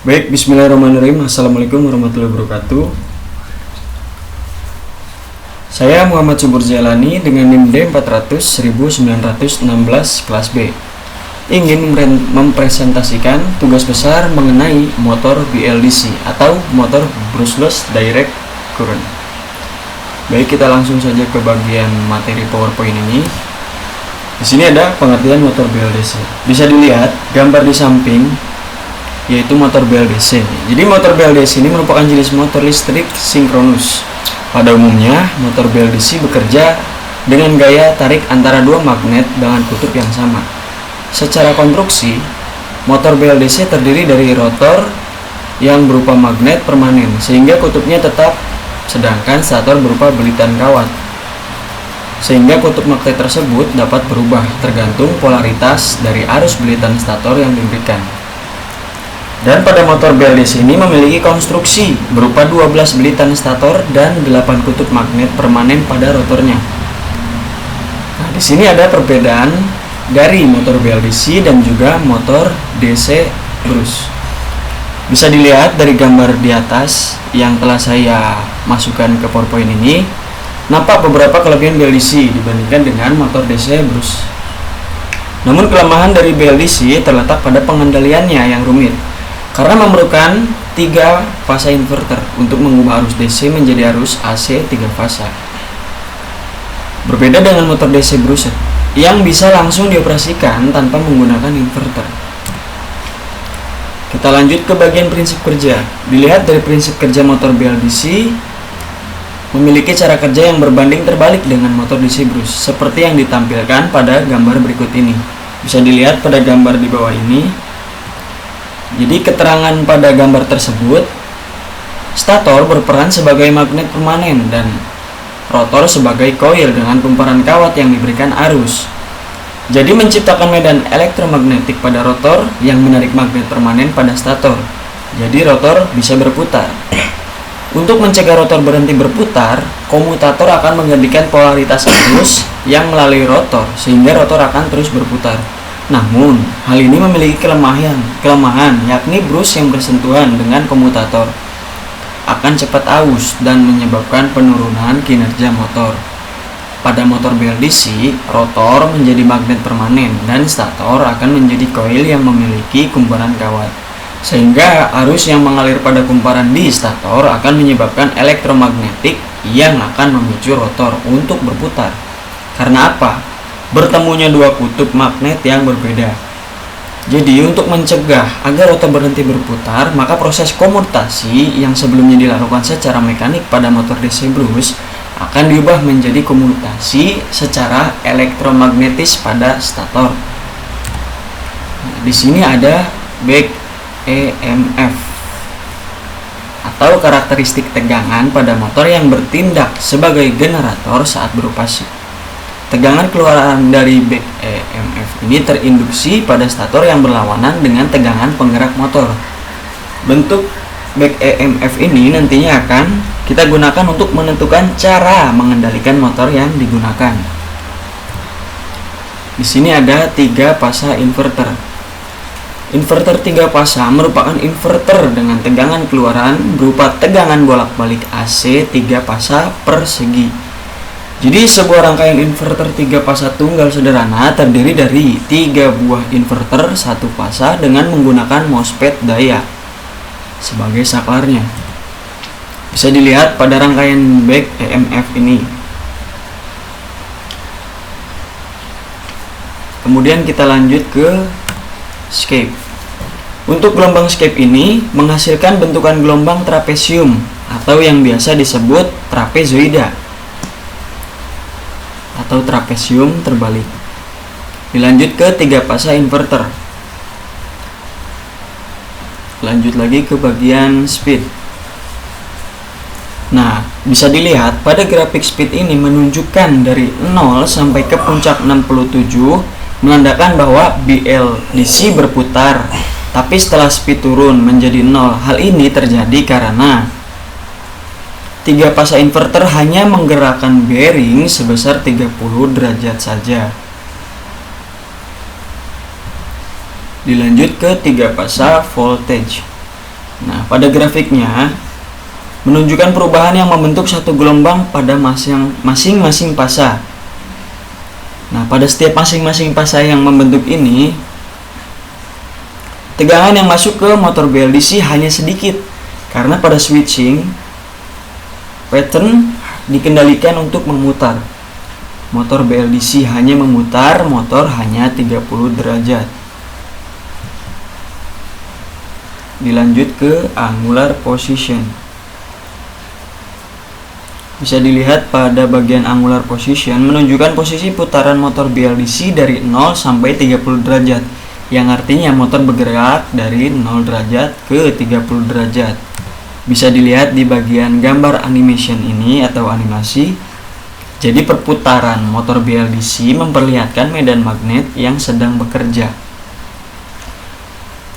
Baik, bismillahirrahmanirrahim. Assalamualaikum warahmatullahi wabarakatuh. Saya Muhammad Subur Jailani dengan NIM D400-1916 kelas B. Ingin mempresentasikan tugas besar mengenai motor BLDC atau motor brushless direct current. Baik, kita langsung saja ke bagian materi PowerPoint ini. Di sini ada pengertian motor BLDC. Bisa dilihat gambar di samping, yaitu motor BLDC. Jadi motor BLDC ini merupakan jenis motor listrik sinkronus. Pada umumnya, motor BLDC bekerja dengan gaya tarik antara dua magnet dengan kutub yang sama. Secara konstruksi, motor BLDC terdiri dari rotor yang berupa magnet permanen sehingga kutubnya tetap, sedangkan stator berupa belitan kawat. Sehingga kutub magnet tersebut dapat berubah tergantung polaritas dari arus belitan stator yang diberikan. Dan pada motor BLDC ini memiliki konstruksi berupa 12 belitan stator dan 8 kutub magnet permanen pada rotornya. Nah, di sini ada perbedaan dari motor BLDC dan juga motor DC brush. Bisa dilihat dari gambar di atas yang telah saya masukkan ke PowerPoint ini, nampak beberapa kelebihan BLDC dibandingkan dengan motor DC brush. Namun kelemahan dari BLDC terletak pada pengendaliannya yang rumit, karena memerlukan 3 fasa inverter untuk mengubah arus DC menjadi arus AC 3 fasa. Berbeda dengan motor DC brush yang bisa langsung dioperasikan tanpa menggunakan inverter. Kita lanjut ke bagian prinsip kerja. Dilihat dari prinsip kerja motor BLDC memiliki cara kerja yang berbanding terbalik dengan motor DC brush, seperti yang ditampilkan pada gambar berikut ini. Bisa dilihat pada gambar di bawah ini. Jadi keterangan pada gambar tersebut, stator berperan sebagai magnet permanen dan rotor sebagai koil dengan kumparan kawat yang diberikan arus. Jadi menciptakan medan elektromagnetik pada rotor yang menarik magnet permanen pada stator. Jadi rotor bisa berputar. Untuk mencegah rotor berhenti berputar, komutator akan menggantikan polaritas arus yang melalui rotor sehingga rotor akan terus berputar. Namun, hal ini memiliki kelemahan, yakni brush yang bersentuhan dengan komutator akan cepat aus dan menyebabkan penurunan kinerja motor. Pada motor BLDC, rotor menjadi magnet permanen dan stator akan menjadi koil yang memiliki kumparan kawat. Sehingga arus yang mengalir pada kumparan di stator akan menyebabkan elektromagnetik yang akan memicu rotor untuk berputar. Karena apa? Bertemunya dua kutub magnet yang berbeda. Jadi untuk mencegah agar rotor berhenti berputar, maka proses komutasi yang sebelumnya dilakukan secara mekanik pada motor DC brush akan diubah menjadi komutasi secara elektromagnetis pada stator. Nah, di sini ada back EMF atau karakteristik tegangan pada motor yang bertindak sebagai generator saat beroperasi. Tegangan keluaran dari back EMF ini terinduksi pada stator yang berlawanan dengan tegangan penggerak motor. Bentuk back EMF ini nantinya akan kita gunakan untuk menentukan cara mengendalikan motor yang digunakan. Di sini ada 3 fasa inverter. Inverter 3 fasa merupakan inverter dengan tegangan keluaran berupa tegangan bolak-balik AC 3 fasa per segi. Jadi sebuah rangkaian inverter 3 fasa tunggal sederhana terdiri dari 3 buah inverter 1 fasa dengan menggunakan MOSFET daya sebagai saklarnya. Bisa dilihat pada rangkaian back EMF ini. Kemudian kita lanjut ke scape. Untuk gelombang scape ini menghasilkan bentukan gelombang trapesium atau yang biasa disebut trapezoida atau trapesium terbalik. Dilanjut ke 3 fasa inverter. Lanjut lagi ke bagian speed. Nah, bisa dilihat pada grafik speed ini menunjukkan dari 0 sampai ke puncak 67, menandakan bahwa BLDC berputar. Tapi setelah speed turun menjadi 0, hal ini terjadi karena 3 fasa inverter hanya menggerakkan bearing sebesar 30 derajat saja. Dilanjut ke 3 fasa voltage. Nah, pada grafiknya menunjukkan perubahan yang membentuk satu gelombang pada masing-masing fasa. Nah, pada setiap masing-masing fasa yang membentuk ini, tegangan yang masuk ke motor BLDC hanya sedikit, karena pada switching pattern dikendalikan untuk memutar. Motor BLDC hanya memutar, motor hanya 30 derajat. Dilanjut ke angular position. Bisa dilihat pada bagian angular position menunjukkan posisi putaran motor BLDC dari 0 sampai 30 derajat, yang artinya motor bergerak dari 0 derajat ke 30 derajat. Bisa dilihat di bagian gambar animation ini atau animasi. Jadi perputaran motor BLDC memperlihatkan medan magnet yang sedang bekerja.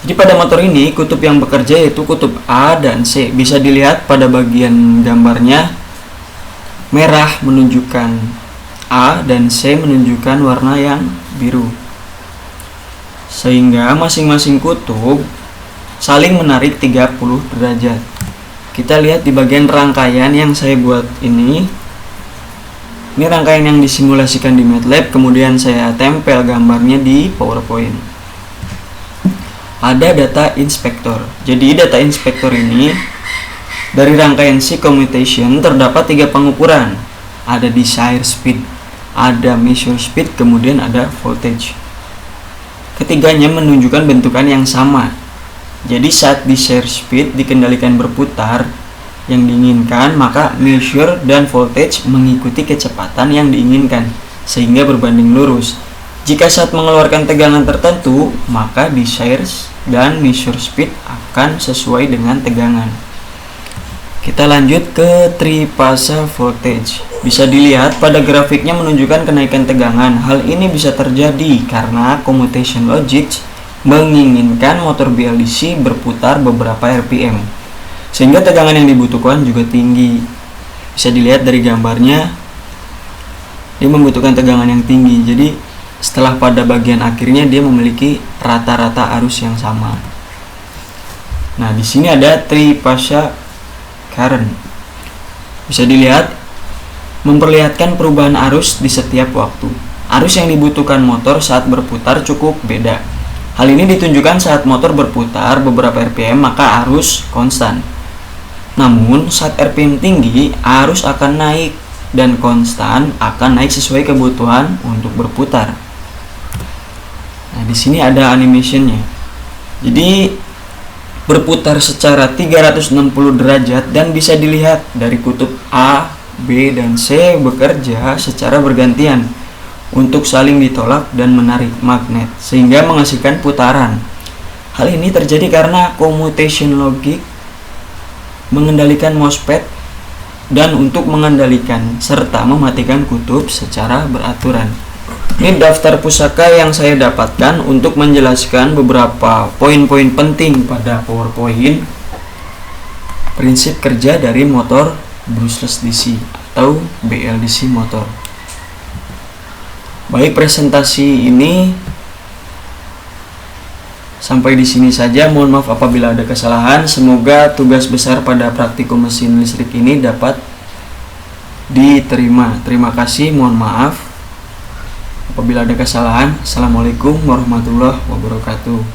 Jadi pada motor ini kutub yang bekerja yaitu kutub A dan C. Bisa dilihat pada bagian gambarnya, merah menunjukkan A dan C menunjukkan warna yang biru. Sehingga masing-masing kutub saling menarik 30 derajat. Kita lihat di bagian rangkaian yang saya buat ini. Ini rangkaian yang disimulasikan di MATLAB, kemudian saya tempel gambarnya di PowerPoint. Ada data inspector. Jadi data inspector ini dari rangkaian C commutation terdapat 3 pengukuran. Ada desired speed, ada measure speed, kemudian ada voltage. Ketiganya menunjukkan bentukan yang sama. Jadi saat desired speed dikendalikan berputar yang diinginkan, maka measure dan voltage mengikuti kecepatan yang diinginkan sehingga berbanding lurus. Jika saat mengeluarkan tegangan tertentu, maka desired dan measure speed akan sesuai dengan tegangan. Kita lanjut ke trifasa voltage. Bisa dilihat pada grafiknya menunjukkan kenaikan tegangan. Hal ini bisa terjadi karena commutation logic menginginkan motor BLDC berputar beberapa RPM, sehingga tegangan yang dibutuhkan juga tinggi. Bisa dilihat dari gambarnya, dia membutuhkan tegangan yang tinggi. Jadi setelah pada bagian akhirnya dia memiliki rata-rata arus yang sama. Nah, di sini ada trifasa current. Bisa dilihat memperlihatkan perubahan arus di setiap waktu. Arus yang dibutuhkan motor saat berputar cukup beda. Hal ini ditunjukkan saat motor berputar beberapa RPM maka arus konstan. Namun saat RPM tinggi arus akan naik dan konstan akan naik sesuai kebutuhan untuk berputar. Nah, di sini ada animationnya. Jadi berputar secara 360 derajat dan bisa dilihat dari kutub A, B, dan C bekerja secara bergantian untuk saling ditolak dan menarik magnet sehingga menghasilkan putaran. Hal ini terjadi karena commutation logic mengendalikan MOSFET dan untuk mengendalikan serta mematikan kutub secara beraturan. Ini daftar pusaka yang saya dapatkan untuk menjelaskan beberapa poin-poin penting pada PowerPoint prinsip kerja dari motor brushless DC atau BLDC motor. Baik, presentasi ini sampai di sini saja. Mohon maaf apabila ada kesalahan. Semoga tugas besar pada praktikum mesin listrik ini dapat diterima. Terima kasih, mohon maaf apabila ada kesalahan. Assalamualaikum warahmatullahi wabarakatuh.